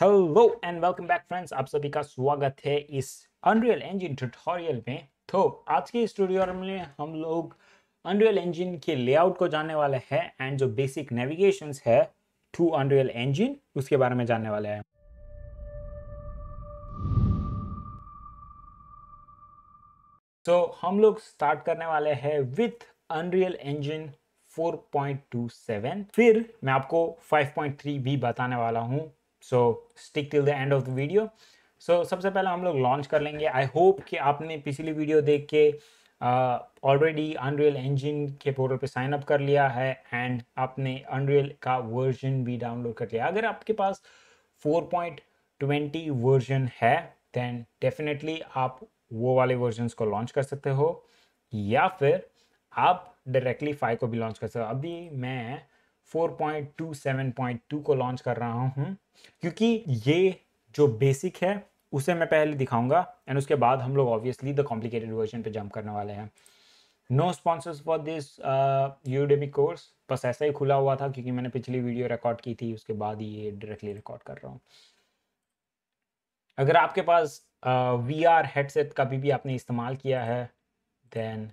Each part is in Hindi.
Hello and welcome back friends, आप सभी का स्वागत है इस अनरियल इंजन ट्यूटोरियल में। तो आज के इस ट्यूटोरियल में हम लोग अनरियल इंजन के लेआउट को जानने वाले हैं एंड जो बेसिक नेविगेशंस है टू अनरियल इंजन उसके बारे में जानने वाले हैं। तो हम लोग स्टार्ट करने वाले हैं विथ अनरियल इंजन 4.27, फिर मैं आपको 5.3 भी बताने वाला हूँ। So stick till the end of the video. So सबसे पहले हम लोग लॉन्च कर लेंगे। आई होप कि आपने पिछली वीडियो देख के ऑलरेडी अनरियल इंजन के पोर्टल पे साइन अप कर लिया है एंड आपने अनरियल का वर्जन भी डाउनलोड कर लिया। अगर आपके पास 4.20 वर्जन है देन डेफिनेटली आप वो वाले वर्जन्स को लॉन्च कर सकते हो, या फिर आप डायरेक्टली 5 को भी लॉन्च कर सकते हो। अभी मैं 4.27.2 को लॉन्च कर रहा हूँ क्योंकि ये जो बेसिक है उसे मैं पहले दिखाऊंगा एंड उसके बाद हम लोग ऑब्वियसली द कॉम्प्लिकेटेड वर्जन पे जंप करने वाले हैं। No sponsors for this Udemy course, बस ऐसा ही खुला हुआ था क्योंकि मैंने पिछली वीडियो रिकॉर्ड की थी, उसके बाद ही ये डायरेक्टली रिकॉर्ड कर रहा हूँ। अगर आपके पास VR हेडसेट कभी भी आपने इस्तेमाल किया है देन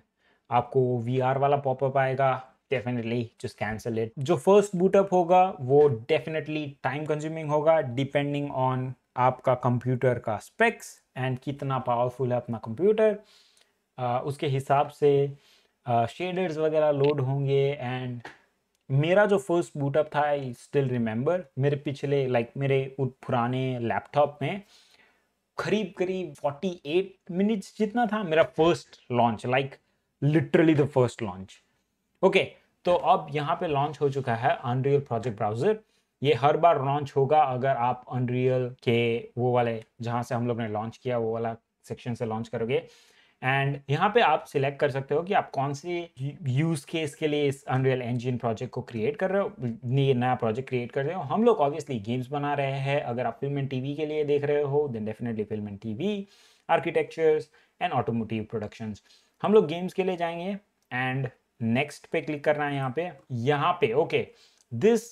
आपको VR वाला पॉपअप आएगा, डेफिनेटली जस्ट कैंसिल इट। जो फर्स्ट बूटअप होगा वो डेफिनेटली टाइम कंज्यूमिंग होगा डिपेंडिंग ऑन आपका कंप्यूटर का स्पेक्स एंड कितना पावरफुल है अपना कंप्यूटर। उसके हिसाब से शेडर्स वगैरह लोड होंगे एंड मेरा जो फर्स्ट बूटअप था आई स्टिल रिमेंबर, मेरे पिछले मेरे पुराने लैपटॉप में करीब करीब 48 मिनट्स जितना था मेरा first launch, literally the first launch. Okay, तो अब यहाँ पे लॉन्च हो चुका है अनरियल प्रोजेक्ट ब्राउजर। ये हर बार लॉन्च होगा अगर आप अनरियल के वो वाले जहाँ से हम लोग ने लॉन्च किया वो वाला सेक्शन से लॉन्च करोगे एंड यहाँ पे आप सिलेक्ट कर सकते हो कि आप कौन से यूज केस के लिए इस अनरियल इंजन प्रोजेक्ट को क्रिएट कर रहे हो, ये नया प्रोजेक्ट क्रिएट कर रहे हो। हम लोग ऑब्वियसली गेम्स बना रहे हैं। अगर आप फिल्म एंड टीवी के लिए देख रहे हो then definitely film and TV, architectures and automotive productions. हम लोग गेम्स के लिए जाएंगे एंड नेक्स्ट पे क्लिक करना है यहाँ पे okay. This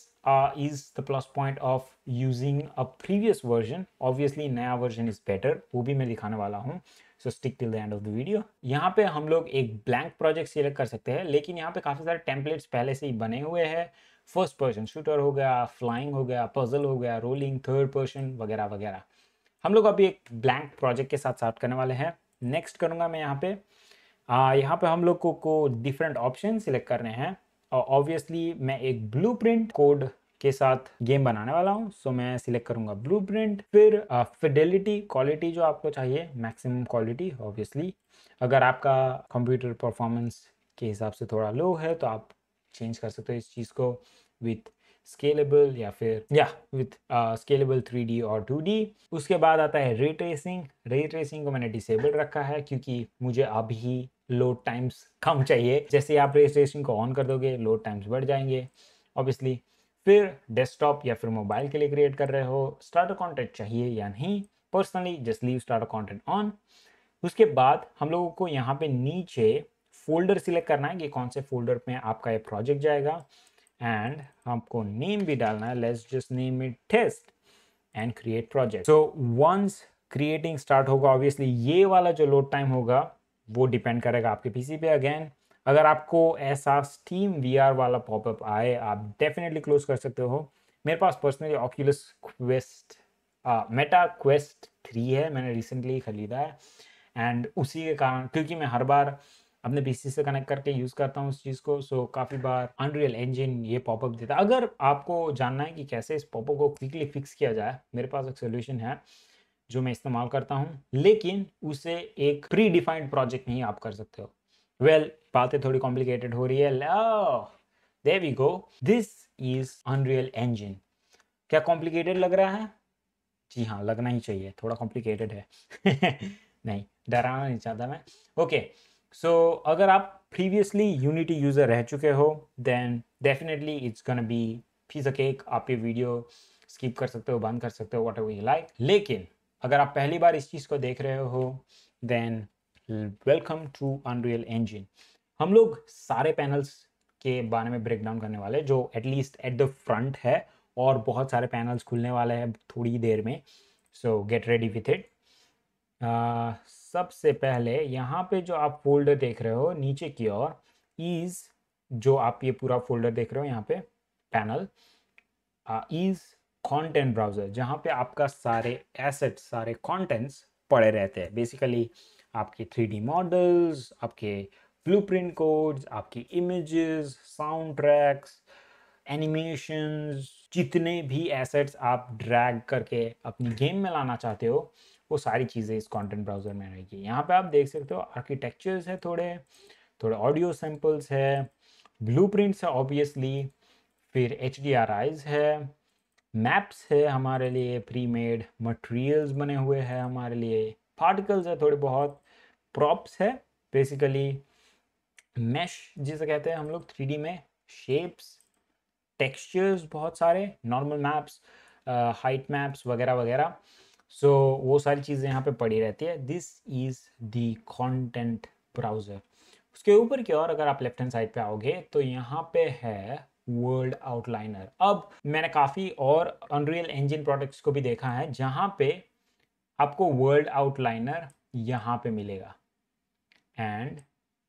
is the plus point of using a previous version. Obviously नया version is better, वो भी मैं दिखाने वाला हूँ। So stick till the end of the video. यहाँ पे हम लोग एक ब्लैंक प्रोजेक्ट सिलेक्ट कर सकते हैं, लेकिन यहाँ पे काफ़ी सारे टेम्पलेट्स पहले से ही बने हुए हैं। फर्स्ट पर्सन शूटर हो गया, फ्लाइंग हो गया, पजल हो गया, रोलिंग, थर्ड पर्सन वगैरह वगैरह। हम लोग अभी एक ब्लैंक प्रोजेक्ट के साथ स्टार्ट करने वाले हैं। नेक्स्ट करूँगा मैं यहाँ पे हम लोग को डिफरेंट ऑप्शन सिलेक्ट करने हैं और ऑब्वियसली मैं एक ब्लूप्रिंट कोड के साथ गेम बनाने वाला हूँ। सो मैं सिलेक्ट करूंगा ब्लूप्रिंट, फिर फिडेलिटी क्वालिटी जो आपको चाहिए मैक्सिमम क्वालिटी। ऑब्वियसली अगर आपका कंप्यूटर परफॉर्मेंस के हिसाब से थोड़ा लो है तो आप चेंज कर सकते हो इस चीज़ को विथ स्केलेबल या फिर विथ स्केलेबल 3D और 2D। उसके बाद आता है रे ट्रेसिंग। रे ट्रेसिंग को मैंने डिसेबल रखा है क्योंकि मुझे अभी लोड टाइम्स कम चाहिए। जैसे आप रे ट्रेसिंग को ऑन कर दोगे लोड टाइम्स बढ़ जाएंगे ऑब्वियसली। फिर डेस्कटॉप या फिर मोबाइल के लिए क्रिएट कर रहे हो, स्टार्टर कंटेंट चाहिए या नहीं, personally just leave starter content on. उसके बाद हम लोगों को यहाँ पे नीचे फोल्डर सिलेक्ट करना है कि कौन से फोल्डर में आपका ये प्रोजेक्ट जाएगा एंड आपको नेम भी डालना है। Let's just name it test and create project. So once creating start होगा ऑब्वियसली ये वाला जो लोड टाइम होगा वो डिपेंड करेगा आपके पीसी पे। अगेन अगर आपको ऐसा स्टीम VR वाला पॉपअप आए आप डेफिनेटली क्लोज कर सकते हो। मेरे पास personally Oculus Quest Meta Quest 3 है, मैंने रिसेंटली खरीदा है एंड उसी के कारण क्योंकि मैं हर बार अपने पीसी से कनेक्ट करके यूज़ करता हूँ उस चीज़ को, सो काफ़ी बार अनरियल इंजन ये पॉपअप देता है। अगर आपको जानना है कि कैसे इस पॉपअप को क्विकली फिक्स किया जाए, मेरे पास एक सोल्यूशन है जो मैं इस्तेमाल करता हूँ, लेकिन उसे एक प्री डिफाइंड प्रोजेक्ट में ही आप कर सकते हो। वेल बातें थोड़ी कॉम्प्लिकेटेड हो रही है। There we go, this is Unreal Engine. क्या कॉम्प्लिकेटेड लग रहा है? जी हाँ, लगना ही चाहिए, थोड़ा कॉम्प्लिकेटेड है। नहीं, डराना नहीं चाहता मैं। ओके, सो अगर आप प्रीवियसली यूनिटी यूज़र रह चुके हो then definitely it's gonna be piece of cake. आप ये वीडियो स्किप कर सकते हो, बंद कर सकते हो, व्हाटएवर यू लाइक। लेकिन अगर आप पहली बार इस चीज़ को देख रहे हो then welcome to Unreal Engine. हम लोग सारे पैनल्स के बारे में ब्रेक डाउन करने वाले जो एटलीस्ट एट द फ्रंट है और बहुत सारे पैनल्स खुलने वाले हैं थोड़ी देर में, सो गेट रेडी विथ इट। सबसे पहले यहाँ पे जो आप फोल्डर देख रहे हो नीचे की ओर इज, जो आप ये पूरा फोल्डर देख रहे हो यहाँ पे पैनल इज कंटेंट ब्राउज़र, जहाँ पे आपका सारे एसेट्स, सारे कंटेंट्स पड़े रहते हैं। बेसिकली आपके 3D मॉडल्स, आपके ब्लूप्रिंट कोड्स, आपकी इमेजेस, साउंड ट्रैक्स, एनिमेशंस, जितने भी एसेट्स आप ड्रैग करके अपनी गेम में लाना चाहते हो वो सारी चीज़ें इस कंटेंट ब्राउज़र में रहेगी। यहाँ पे आप देख सकते हो आर्किटेक्चर्स है, थोड़े थोड़े ऑडियो सैम्पल्स है, ब्लूप्रिंट्स है ऑब्वियसली, फिर HDRIs है, मैप्स है हमारे लिए प्री मेड, मटेरियल्स बने हुए हैं हमारे लिए, पार्टिकल्स है थोड़े बहुत, प्रॉप्स है बेसिकली, मैश जिसे कहते हैं हम लोग 3D में, शेप्स, टेक्सचर्स बहुत सारे, नॉर्मल मैप्स, हाइट मैप्स वगैरह वगैरह। सो वो सारी चीज़ें यहाँ पे पड़ी रहती है। This is the content browser. उसके ऊपर की ओर अगर आप लेफ्ट हैंड साइड पे आओगे तो यहाँ पे है वर्ल्ड आउटलाइनर। अब मैंने काफ़ी और अनरियल इंजन प्रोडक्ट्स को भी देखा है जहाँ पे आपको वर्ल्ड आउटलाइनर यहाँ पे मिलेगा and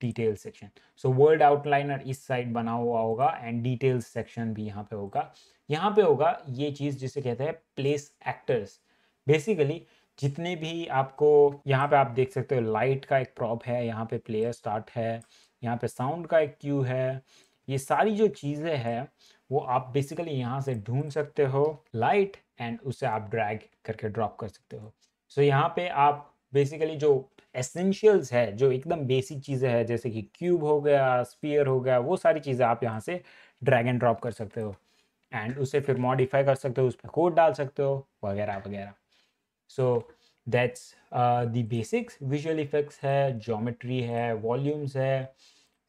detail section. So world outliner इस साइड बना हुआ होगा एंड डिटेल्स सेक्शन भी यहाँ पे होगा। यहाँ पे होगा ये चीज़ जिसे कहते हैं प्लेस एक्टर्स। बेसिकली जितने भी आपको यहाँ पे आप देख सकते हो, लाइट का एक प्रॉप है, यहाँ पे प्लेयर स्टार्ट है, यहाँ पे साउंड का एक क्यू है, ये सारी जो चीज़ें हैं वो आप बेसिकली यहाँ से ढूंढ सकते हो लाइट एंड उसे आप ड्रैग करके ड्रॉप कर सकते हो। सो यहाँ पे आप बेसिकली जो एसेंशियल्स है, जो एकदम बेसिक चीज़ें हैं जैसे कि क्यूब हो गया, स्पीयर हो गया, वो सारी चीज़ें आप यहाँ से ड्रैग एंड ड्रॉप कर सकते हो एंड उसे फिर मॉडिफाई कर सकते हो, उस पर कोड डाल सकते हो वगैरह वगैरह। So that's the basics. Visual effects है, ज्योमेट्री है, वॉल्यूम्स है,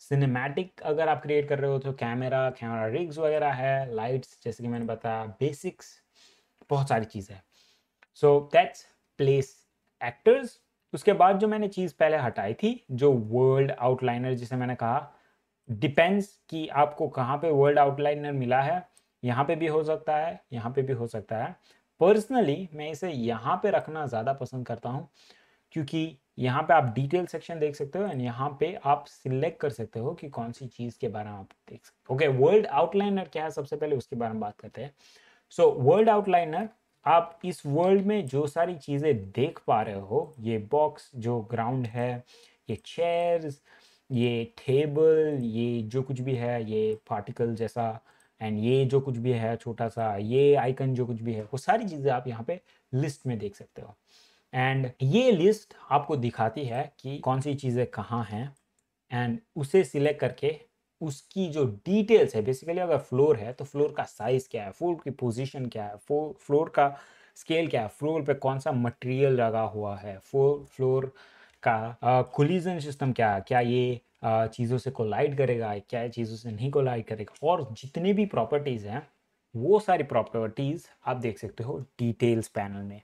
सिनेमैटिक अगर आप क्रिएट कर रहे हो तो कैमरा रिग्स वगैरह है, लाइट्स जैसे कि मैंने बताया, बेसिक्स, बहुत सारी चीज़ें हैं। So that's place actors. उसके बाद जो मैंने चीज़ पहले हटाई थी, जो वर्ल्ड आउटलाइनर जिसे मैंने कहा, डिपेंड्स कि आपको कहाँ पे वर्ल्ड आउटलाइनर मिला है। यहाँ पे भी हो सकता है, यहाँ पे भी हो सकता है। पर्सनली मैं इसे यहाँ पे रखना ज़्यादा पसंद करता हूँ क्योंकि यहाँ पे आप डिटेल सेक्शन देख सकते हो एंड यहाँ पे आप सिलेक्ट कर सकते हो कि कौन सी चीज़ के बारे में आप देख सकते हो। ओके, वर्ल्ड आउटलाइनर क्या है सबसे पहले उसके बारे में बात करते हैं। सो वर्ल्ड आउटलाइनर, आप इस वर्ल्ड में जो सारी चीज़ें देख पा रहे हो, ये बॉक्स जो ग्राउंड है, ये चेयर्स, ये टेबल, ये जो कुछ भी है, ये पार्टिकल जैसा, एंड ये जो कुछ भी है छोटा सा, ये आइकन जो कुछ भी है, वो सारी चीज़ें आप यहाँ पे लिस्ट में देख सकते हो एंड ये लिस्ट आपको दिखाती है कि कौन सी चीज़ें कहाँ हैं एंड उसे सिलेक्ट करके उसकी जो डिटेल्स है, बेसिकली अगर फ्लोर है तो फ्लोर का साइज क्या है, फ्लोर की पोजीशन क्या है, फ्लोर का स्केल क्या है, फ्लोर पे कौन सा मटेरियल लगा हुआ है, फ्लोर का कोलिजन सिस्टम क्या है, क्या ये चीज़ों से कोलाइड करेगा, क्या ये चीज़ों से नहीं कोलाइड करेगा, और जितने भी प्रॉपर्टीज़ हैं वो सारी प्रॉपर्टीज़ आप देख सकते हो डिटेल्स पैनल में।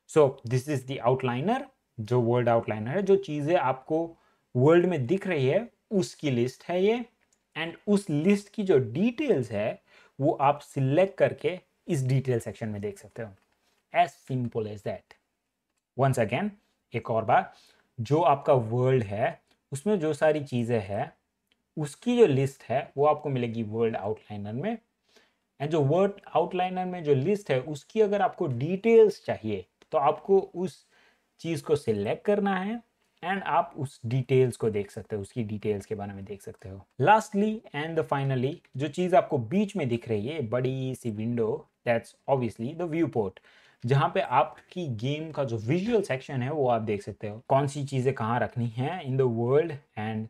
So this is the outliner, जो वर्ल्ड आउटलाइनर है, जो चीज़ें आपको वर्ल्ड में दिख रही है उसकी लिस्ट है ये एंड उस लिस्ट की जो डिटेल्स है वो आप सिलेक्ट करके इस डिटेल सेक्शन में देख सकते हो। As simple as that. Once again, एक और बार, जो आपका वर्ल्ड है उसमें जो सारी चीज़ें हैं उसकी जो लिस्ट है वो आपको मिलेगी वर्ल्ड आउटलाइनर में एंड जो वर्ड आउटलाइनर में जो लिस्ट है उसकी अगर आपको डिटेल्स चाहिए तो आपको उस चीज़ को सिलेक्ट करना है एंड आप उस डिटेल्स को देख सकते हो, उसकी डिटेल्स के बारे में देख सकते हो। लास्टली एंड द फाइनली, जो चीज़ आपको बीच में दिख रही है बड़ी सी window, that's obviously the viewport, जहाँ पे आपकी गेम का जो विजुअल सेक्शन है वो आप देख सकते हो, कौन सी चीज़ें कहाँ रखनी है इन द वर्ल्ड एंड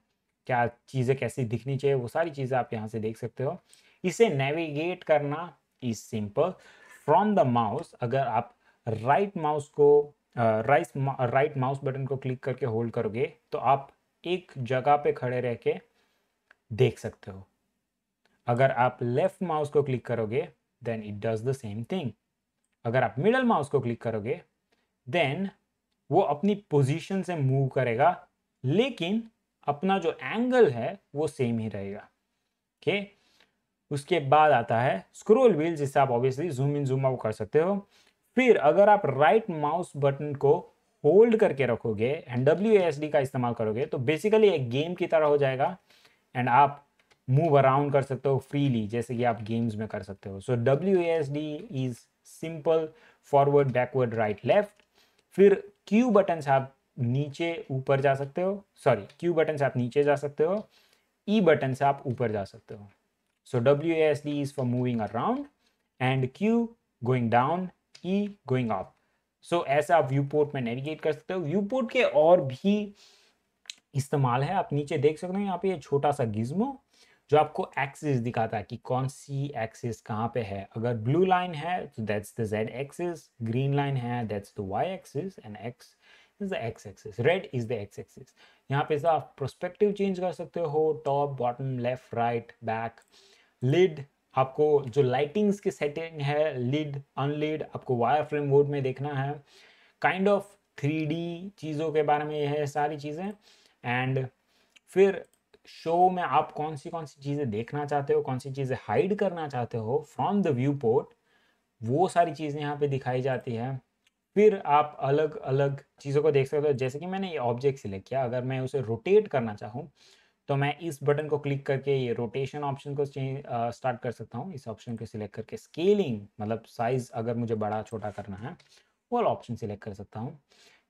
क्या चीज़ें कैसी दिखनी चाहिए, वो सारी चीज़ें आप यहाँ से देख सकते हो। इसे नेविगेट करना is simple from the mouse. अगर आप राइट माउस बटन को क्लिक करके होल्ड करोगे तो आप एक जगह पे खड़े रह के देख सकते हो। अगर आप लेफ्ट माउस को क्लिक करोगे then it does the same thing. अगर आप मिडल माउस को क्लिक करोगे देन वो अपनी पोजीशन से मूव करेगा लेकिन अपना जो एंगल है वो सेम ही रहेगा। ओके, उसके बाद आता है स्क्रॉल व्हील, जिससे आप obviously zoom in zoom out कर सकते हो। फिर अगर आप राइट माउस बटन को होल्ड करके रखोगे एंड WASD का इस्तेमाल करोगे तो बेसिकली एक गेम की तरह हो जाएगा एंड आप मूव अराउंड कर सकते हो फ्रीली, जैसे कि आप गेम्स में कर सकते हो। So WASD is simple forward backward right left. फिर Q बटन से आप नीचे ऊपर जा सकते हो, सॉरी Q बटन से आप नीचे जा सकते हो, E बटन से आप ऊपर जा सकते हो। So WASD is for moving around and Q going down, E going up. So ऐसा आप व्यू पोर्ट में नेविगेट कर सकते हो। व्यू पोर्ट के और भी इस्तेमाल है, आप नीचे देख सकते हो यहाँ पे ये छोटा सा गिज्मो जो आपको एक्सिस दिखाता है कि कौन सी एक्सिस कहाँ पे है। अगर ब्लू लाइन है तो that's the Z axis, green line है that's the Y axis and X is the X axis, red is the X axis. यहाँ पे से आप पर्सपेक्टिव चेंज कर सकते हो, top bottom left right back. Lit, आपको जो लाइटिंग्स की सेटिंग है, लिड अनलिड आपको वायर फ्रेम मोड में देखना है। काइंड ऑफ 3D चीज़ों के बारे में है सारी चीज़ें। एंड फिर शो में आप कौन सी चीज़ें देखना चाहते हो, कौन सी चीज़ें हाइड करना चाहते हो फ्रॉम द व्यू पोर्ट, वो सारी चीज़ें यहाँ पे दिखाई जाती है। फिर आप अलग अलग चीज़ों को देख सकते हो, जैसे कि मैंने ये ऑब्जेक्ट सिलेक्ट किया, अगर मैं उसे रोटेट करना चाहूँ तो मैं इस बटन को क्लिक करके ये रोटेशन ऑप्शन को स्टार्ट कर सकता हूँ। इस ऑप्शन को सिलेक्ट करके स्केलिंग मतलब साइज अगर मुझे बड़ा छोटा करना है वो ऑप्शन सिलेक्ट कर सकता हूँ।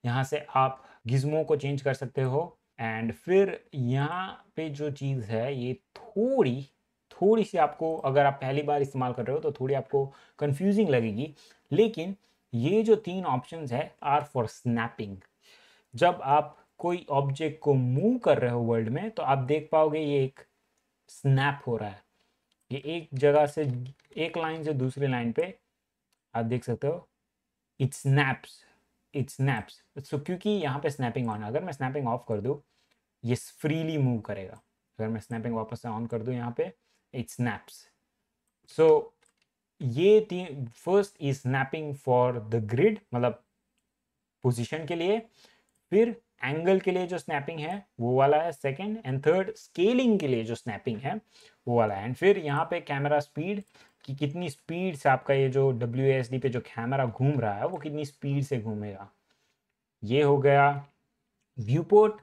यहाँ से आप गिज्मो को चेंज कर सकते हो। एंड फिर यहाँ पे जो चीज़ है ये थोड़ी सी आपको, अगर आप पहली बार इस्तेमाल कर रहे हो तो थोड़ी आपको कंफ्यूजिंग लगेगी, लेकिन ये जो 3 ऑप्शंस है आर फॉर स्नैपिंग। जब आप कोई ऑब्जेक्ट को मूव कर रहे हो वर्ल्ड में तो आप देख पाओगे ये एक स्नैप हो रहा है, ये एक जगह से एक लाइन से दूसरी लाइन पे आप देख सकते हो इट स्नैप्स। सो क्योंकि यहाँ पे स्नैपिंग ऑन है, अगर मैं स्नैपिंग ऑफ कर दूँ ये फ्रीली मूव करेगा। अगर मैं स्नैपिंग वापस से ऑन कर दूँ यहाँ पे इट स्नैप्स। सो ये first is snapping for the grid मतलब पोजीशन के लिए, फिर एंगल के लिए जो स्नैपिंग है वो वाला है सेकंड, एंड थर्ड स्केलिंग के लिए जो स्नैपिंग है वो वाला है। एंड फिर यहाँ पे कैमरा स्पीड कि कितनी स्पीड से आपका ये जो WASD पे जो कैमरा घूम रहा है वो कितनी स्पीड से घूमेगा। ये हो गया व्यू पोर्ट।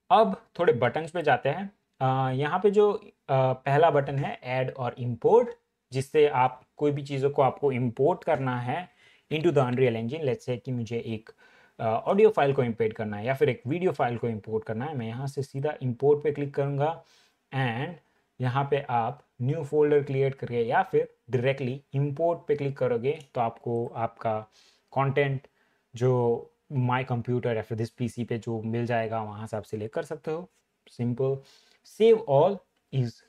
अब थोड़े बटन्स पे जाते हैं। यहाँ पे जो पहला बटन है ऐड और इम्पोर्ट, जिससे आप कोई भी चीज़ों को आपको इम्पोर्ट करना है into the unreal engine. Let's say कि मुझे एक ऑडियो फाइल को इम्पोर्ट करना है या फिर एक वीडियो फाइल को इम्पोर्ट करना है, मैं यहाँ से सीधा इम्पोर्ट पे क्लिक करूँगा एंड यहाँ पे आप न्यू फोल्डर क्रिएट करके या फिर डायरेक्टली इम्पोर्ट पे क्लिक करोगे तो आपको आपका कंटेंट जो माई कंप्यूटर या फिर दिस PC पे जो मिल जाएगा वहाँ से आप सिलेक्ट कर सकते हो। Simple. Save all is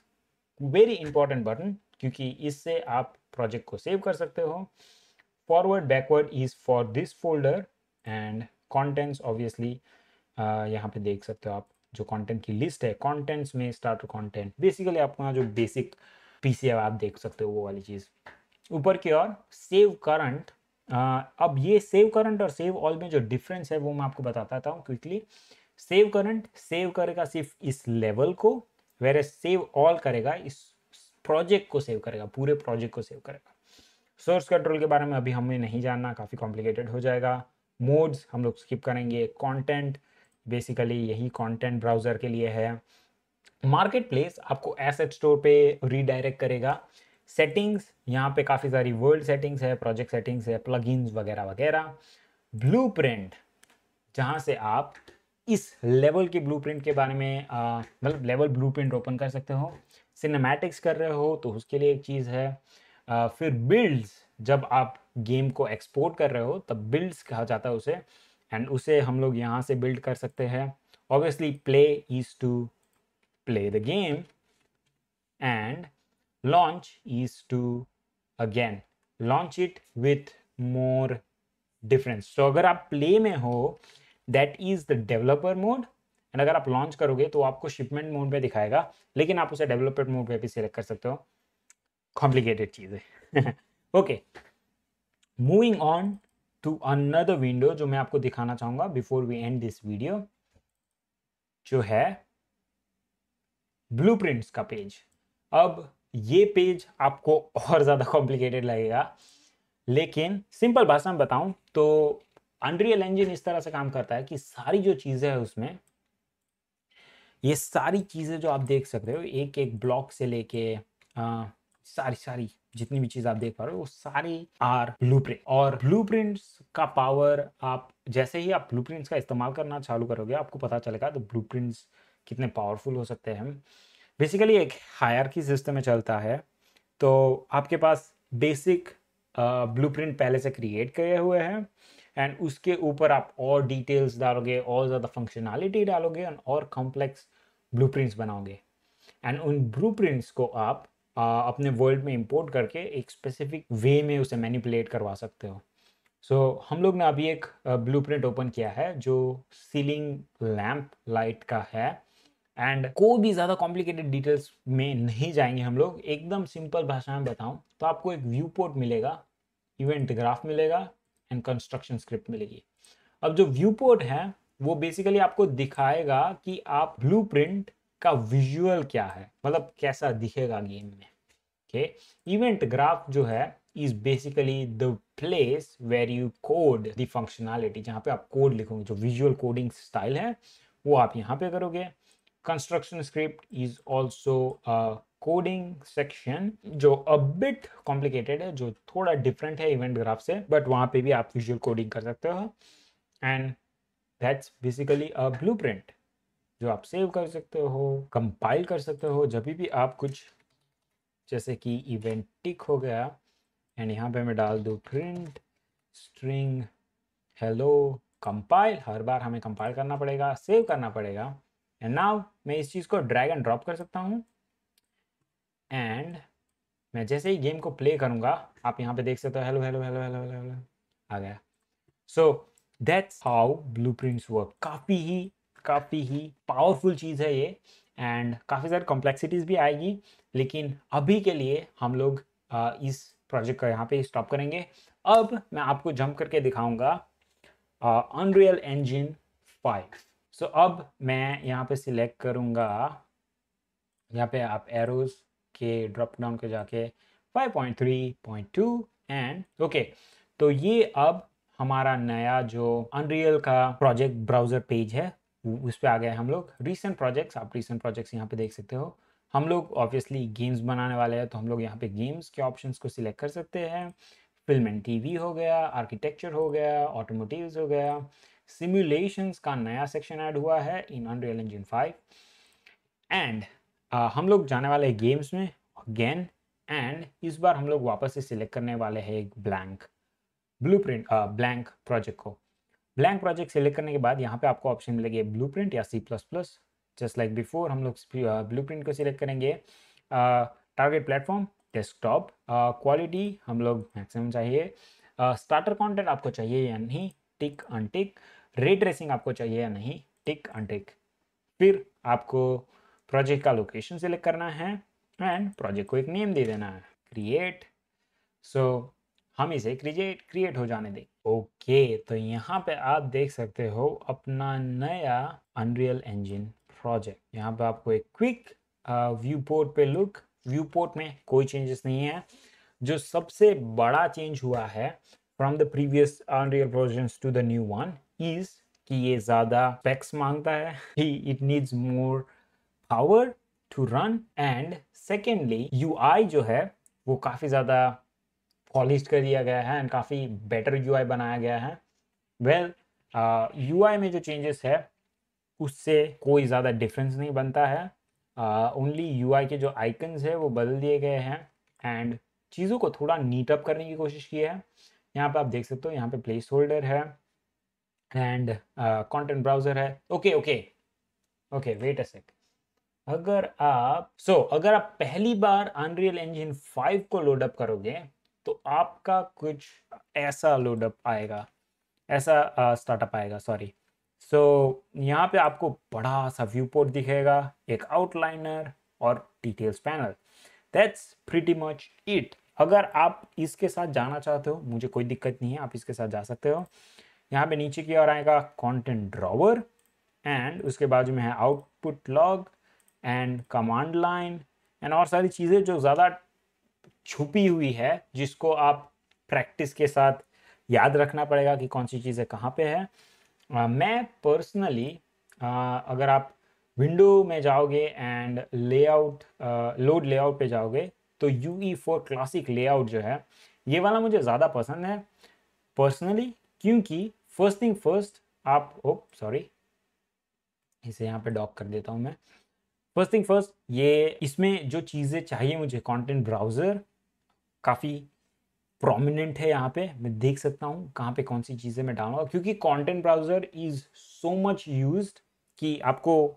very important button क्योंकि इससे आप प्रोजेक्ट को सेव कर सकते हो। Forward backward is for this folder and contents obviously यहाँ पे देख सकते हो आप जो कंटेंट की लिस्ट है, कंटेंट्स में स्टार्टर कंटेंट बेसिकली आपका जो बेसिक PC है आप देख सकते हो वो वाली चीज़। ऊपर की ओर सेव करंट। अब ये सेव करंट और सेव ऑल में जो डिफरेंस है वो मैं आपको बताता हूँ क्विकली। सेव करंट सेव करेगा सिर्फ इस लेवल को, वेर सेव ऑल करेगा इस प्रोजेक्ट को सेव करेगा, पूरे प्रोजेक्ट को सेव करेगा। सोर्स कंट्रोल के बारे में अभी हमें नहीं जानना, काफ़ी कॉम्प्लिकेटेड हो जाएगा। मोड्स हम लोग स्किप करेंगे। कंटेंट बेसिकली यही कंटेंट ब्राउज़र के लिए है। मार्केट प्लेस आपको एसेट स्टोर पे रीडायरेक्ट करेगा। सेटिंग्स यहाँ पे काफ़ी सारी वर्ल्ड सेटिंग्स है, प्रोजेक्ट सेटिंग्स है, प्लगइन्स वगैरह वगैरह। ब्लूप्रिंट जहाँ से आप इस लेवल के ब्लूप्रिंट के बारे में मतलब लेवल ब्लूप्रिंट ओपन कर सकते हो। सिनेमैटिक्स कर रहे हो तो उसके लिए एक चीज़ है। फिर बिल्ड्स, जब आप गेम को एक्सपोर्ट कर रहे हो तब बिल्ड्स कहा जाता है उसे, एंड उसे हम लोग यहाँ से बिल्ड कर सकते हैं। Obviously play is to play the game and launch is to again launch it with more difference. So अगर आप play में हो that is the developer mode and अगर आप launch करोगे तो आपको shipment mode पे दिखाएगा, लेकिन आप उसे developer mode पे भी select कर सकते हो। complicated चीज़ है। okay, moving on to another window जो मैं आपको दिखाना चाहूँगा before we end this video, जो है ब्लूप्रिंट्स का पेज। अब ये पेज आपको और ज़्यादा कॉम्प्लिकेटेड लगेगा, लेकिन सिंपल भाषा में बताऊं तो अनरियल इंजन इस तरह से काम करता है कि सारी जो चीज़ें हैं उसमें, ये सारी चीज़ें जो आप देख सकते हो एक एक ब्लॉक से लेके सारी सारी जितनी भी चीज़ आप देख पा रहे हो वो सारी आर ब्लूप्रिंट। और ब्लूप्रिंट्स का पावर, आप जैसे ही आप ब्लूप्रिंट्स का इस्तेमाल करना चालू करोगे आपको पता चलेगा तो ब्लूप्रिंट्स कितने पावरफुल हो सकते हैं। बेसिकली एक हायरार्की सिस्टम में चलता है, तो आपके पास बेसिक ब्लूप्रिंट पहले से क्रिएट किए हुए हैं एंड उसके ऊपर आप और डिटेल्स डालोगे, और ज़्यादा फंक्शनैलिटी डालोगे और कॉम्प्लेक्स ब्लूप्रिंट्स बनाओगे एंड उन ब्लूप्रिंट्स को आप अपने वर्ल्ड में इंपोर्ट करके एक स्पेसिफिक वे में उसे मैनिपुलेट करवा सकते हो। सो हम लोग ने अभी एक ब्लूप्रिंट ओपन किया है जो सीलिंग लैंप लाइट का है एंड कोई भी ज़्यादा कॉम्प्लिकेटेड डिटेल्स में नहीं जाएंगे हम लोग। एकदम सिंपल भाषा में बताऊं तो आपको एक व्यू पोर्ट मिलेगा, इवेंट ग्राफ मिलेगा एंड कंस्ट्रक्शन स्क्रिप्ट मिलेगी। अब जो व्यू पोर्ट है वो बेसिकली आपको दिखाएगा कि आप ब्लूप्रिंट का विजुअल क्या है, मतलब कैसा दिखेगा गेम में। ओके, इवेंट ग्राफ जो है is basically the place where you code the functionality, जहाँ पे आप कोड लिखोगे, जो विजुअल कोडिंग स्टाइल है वो आप यहाँ पे करोगे। Construction script is also coding section जो अ बिट कॉम्प्लिकेटेड है, जो थोड़ा डिफरेंट है इवेंट ग्राफ से, बट वहाँ पे भी आप विजुअल कोडिंग कर सकते हो and that's basically a blueprint जो आप सेव कर सकते हो, कंपाइल कर सकते हो जब भी आप कुछ, जैसे कि इवेंट टिक हो गया एंड यहाँ पे मैं डाल दूँ प्रिंट स्ट्रिंग हेलो कंपाइल। हर बार हमें कंपाइल करना पड़ेगा, सेव करना पड़ेगा एंड नाउ मैं इस चीज़ को ड्रैग एंड ड्रॉप कर सकता हूँ एंड मैं जैसे ही गेम को प्ले करूँगा आप यहाँ पे देख सकते हो hello hello hello hello hello hello आ गया। So that's how blueprints work. काफ़ी ही पावरफुल चीज़ है ये एंड काफ़ी सारी कॉम्प्लेक्सिटीज़ भी आएगी, लेकिन अभी के लिए हम लोग इस प्रोजेक्ट को यहाँ पे स्टॉप करेंगे। अब मैं आपको जंप करके दिखाऊंगा अनरियल इंजन 5। सो अब मैं यहाँ पे सिलेक्ट करूँगा, यहाँ पे आप एरोज के ड्रॉप डाउन के जाके 5.3.2 एंड ओके। तो ये अब हमारा नया जो अनरियल का प्रोजेक्ट ब्राउज़र पेज है उस पर आ गए हम लोग। रीसेंट प्रोजेक्ट्स, आप रीसेंट प्रोजेक्ट्स यहाँ पे देख सकते हो। हम लोग ऑब्वियसली गेम्स बनाने वाले हैं तो हम लोग यहाँ पे गेम्स के ऑप्शंस को सिलेक्ट कर सकते हैं। फिल्म एंड टीवी हो गया, आर्किटेक्चर हो गया, ऑटोमोटिव्स हो गया, सिमुलेशंस का नया सेक्शन ऐड हुआ है इन अनरियल इंजन 5 एंड हम लोग जाने वाले हैं गेम्स में अगेन एंड इस बार हम लोग वापस से सिलेक्ट करने वाले हैं एक ब्लैंक ब्लूप्रिंट ब्लैंक प्रोजेक्ट को। ब्लैंक प्रोजेक्ट सिलेक्ट करने के बाद यहाँ पे आपको ऑप्शन मिलेंगे ब्लूप्रिंट या C++। जस्ट लाइक बिफोर हम लोग ब्लूप्रिंट को सिलेक्ट करेंगे। टारगेट प्लेटफॉर्म डेस्कटॉप, क्वालिटी हम लोग मैक्सिमम चाहिए, स्टार्टर कंटेंट आपको चाहिए या नहीं, टिक अनटिक, रे ट्रेसिंग आपको चाहिए या नहीं, टिक अनटिक। फिर आपको प्रोजेक्ट का लोकेशन सिलेक्ट करना है एंड प्रोजेक्ट को एक नेम दे देना है, क्रिएट। सो हम इसे क्रिएट हो जाने दें। ओके, तो यहाँ पे आप देख सकते हो अपना नया अनरियल इंजन प्रोजेक्ट। यहाँ पे आपको एक क्विक व्यू पोर्ट पे लुक। व्यू पोर्ट में कोई चेंजेस नहीं है। जो सबसे बड़ा चेंज हुआ है from the previous Unreal versions to the new one is कि ये ज़्यादा स्पेक्स मांगता है, it needs more power to run and secondly UI जो है वो काफ़ी ज़्यादा पॉलिश कर दिया गया है एंड काफ़ी बेटर यूआई बनाया गया है। वेल यूआई में जो चेंजेस है उससे कोई ज़्यादा डिफरेंस नहीं बनता है। ओनली यूआई के जो आइकन्स है वो बदल दिए गए हैं एंड चीज़ों को थोड़ा नीटअप करने की कोशिश की है। यहाँ पे आप देख सकते हो, यहाँ पे प्लेस होल्डर है एंड कंटेंट ब्राउज़र है। Okay okay okay, wait a sec. अगर आप पहली अनरियल इंजन 5 को लोडअप करोगे तो आपका कुछ ऐसा लोडअप आएगा, ऐसा स्टार्टअप आएगा, सॉरी। सो यहाँ पे आपको बड़ा सा व्यू पोर्ट दिखेगा, एक आउटलाइनर और details panel. That's pretty much it. अगर आप इसके साथ जाना चाहते हो मुझे कोई दिक्कत नहीं है, आप इसके साथ जा सकते हो। यहाँ पे नीचे की ओर आएगा कंटेंट ड्रॉवर एंड उसके बाजू में है output log and command line and और सारी चीज़ें जो ज़्यादा छुपी हुई है, जिसको आप प्रैक्टिस के साथ याद रखना पड़ेगा कि कौन सी चीज़ें कहाँ पे है। मैं पर्सनली अगर आप विंडो में जाओगे एंड लेआउट लोड लेआउट पे जाओगे तो UE4 क्लासिक लेआउट जो है ये वाला मुझे ज़्यादा पसंद है पर्सनली, क्योंकि फर्स्ट थिंग फर्स्ट आप सॉरी इसे यहाँ पे डॉक कर देता हूँ मैं। फर्स्ट थिंग फर्स्ट, ये इसमें जो चीज़ें चाहिए मुझे, कंटेंट ब्राउज़र काफ़ी प्रोमिनेंट है यहाँ पे, मैं देख सकता हूँ कहाँ पे कौन सी चीज़ें मैं डालूंगा, क्योंकि content browser is so much used कि आपको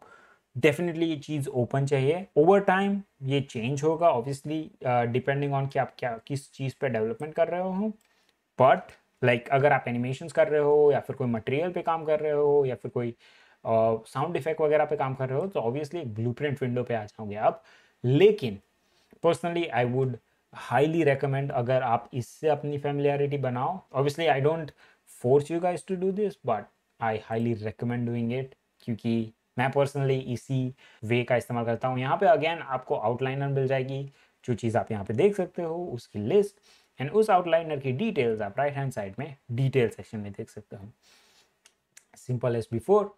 डेफिनेटली ये चीज़ ओपन चाहिए। ओवर टाइम ये चेंज होगा ऑब्वियसली डिपेंडिंग ऑन कि आप क्या किस चीज़ पे डेवलपमेंट कर रहे हो। बट लाइक अगर आप एनिमेशंस कर रहे हो या फिर कोई मटेरियल पे काम कर रहे हो या फिर कोई साउंड इफेक्ट वगैरह पे काम कर रहे हो तो ऑब्वियसली एक ब्लूप्रिंट विंडो पे आ जाओगे आप। लेकिन personally I would highly recommend, अगर आप इससे अपनी फेमिलियरिटी बनाओ, obviously I don't force you guys to do this but I highly recommend doing it, क्योंकि मैं पर्सनली इसी वे का इस्तेमाल करता हूँ। यहाँ पे अगेन आपको आउटलाइनर मिल जाएगी, जो चीज़ आप यहाँ पे देख सकते हो उसकी लिस्ट, एंड उस आउटलाइनर की डिटेल्स आप राइट हैंड साइड में डिटेल सेक्शन में देख सकते हो। Simple as before.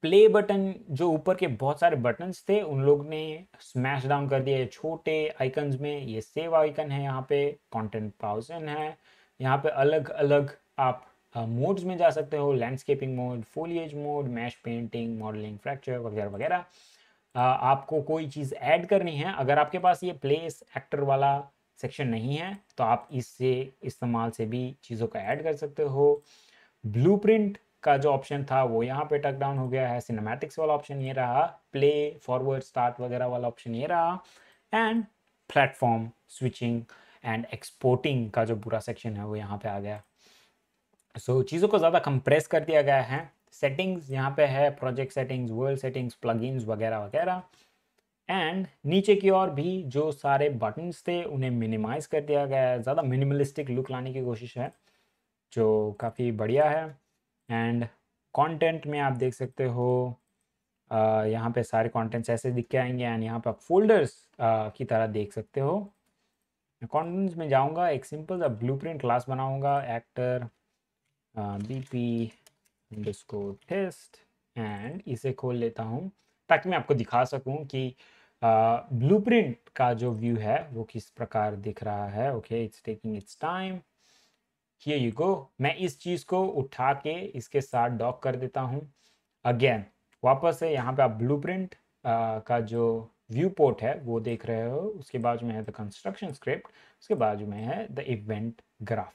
Play button जो ऊपर के बहुत सारे बटन्स थे उन लोग ने स्मैश डाउन कर दिया छोटे आइकन्स में। ये सेव आइकन है, यहाँ पे कंटेंट ब्राउज़र है, यहाँ पे अलग अलग आप मोड्स में जा सकते हो, landscaping mode, foliage mode, mesh painting, modelling, fracture वगैरह वगैरह। आपको कोई चीज़ ऐड करनी है, अगर आपके पास ये प्लेस एक्टर वाला सेक्शन नहीं है तो आप इससे इस्तेमाल से भी चीज़ों को ऐड कर सकते हो। ब्लूप्रिंट का जो ऑप्शन था वो यहाँ पे टक डाउन हो गया है, सिनेमैटिक्स वाला ऑप्शन ये रहा, प्ले फॉरवर्ड स्टार्ट वगैरह वाला ऑप्शन ये रहा, and platform switching and exporting का जो पूरा सेक्शन है वो यहाँ पे आ गया। सो चीज़ों को ज़्यादा कंप्रेस कर दिया गया है। सेटिंग्स यहाँ पे है, project settings, world settings, plugins वगैरह वगैरह, एंड नीचे की ओर भी जो सारे बटन्स थे उन्हें मिनिमाइज कर दिया गया है, ज़्यादा मिनिमलिस्टिक लुक लाने की कोशिश है जो काफ़ी बढ़िया है। एंड कंटेंट में आप देख सकते हो यहाँ पे सारे कंटेंट्स ऐसे दिख के आएंगे, एंड यहाँ पे आप फोल्डर्स की तरह देख सकते हो। कंटेंट्स में जाऊँगा, एक सिंपल सा ब्लूप्रिंट क्लास बनाऊँगा, एक्टर BP_test, एंड इसे खोल लेता हूँ ताकि मैं आपको दिखा सकूँ कि ब्लूप्रिंट का जो व्यू है वो किस प्रकार दिख रहा है। Okay, it's taking it's time. Here you go. मैं इस चीज़ को उठा के इसके साथ डॉक कर देता हूँ। अगेन वापस से यहाँ पे आप ब्लूप्रिंट का जो व्यू पोर्ट है वो देख रहे हो, उसके बाजू में है द कंस्ट्रक्शन स्क्रिप्ट, उसके बाजू में है the event graph.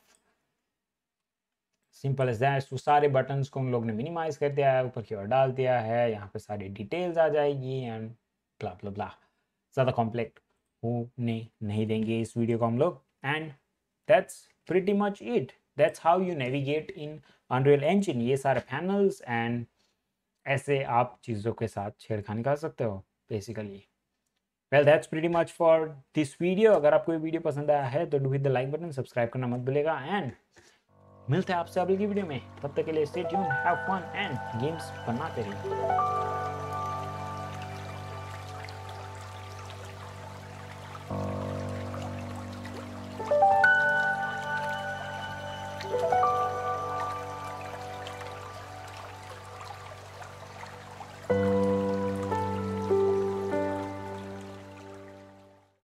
Simple as that. तो सारे बटन्स को उन लोग ने मिनिमाइज कर दिया है, ऊपर की ओर डाल दिया है, यहाँ पे सारी डिटेल्स आ जाएगी एंड ब्ला ब्ला ब्ला। ज़्यादा कॉम्प्लेक्स होने नहीं देंगे इस वीडियो को हम लोग, and that's pretty much it. That's how you navigate in unreal engine. ये सारे पैनल्स एंड ऐसे आप चीज़ों के साथ छेड़खानी कर सकते हो basically. Well that's pretty much for this video. अगर आपको ये वीडियो पसंद आया है तो do hit the like button, subscribe करना मत भूलेगा, एंड मिलते हैं आपसे अगली वीडियो में। तब तक के लिए stay tuned, have fun and games बनाते रहिए।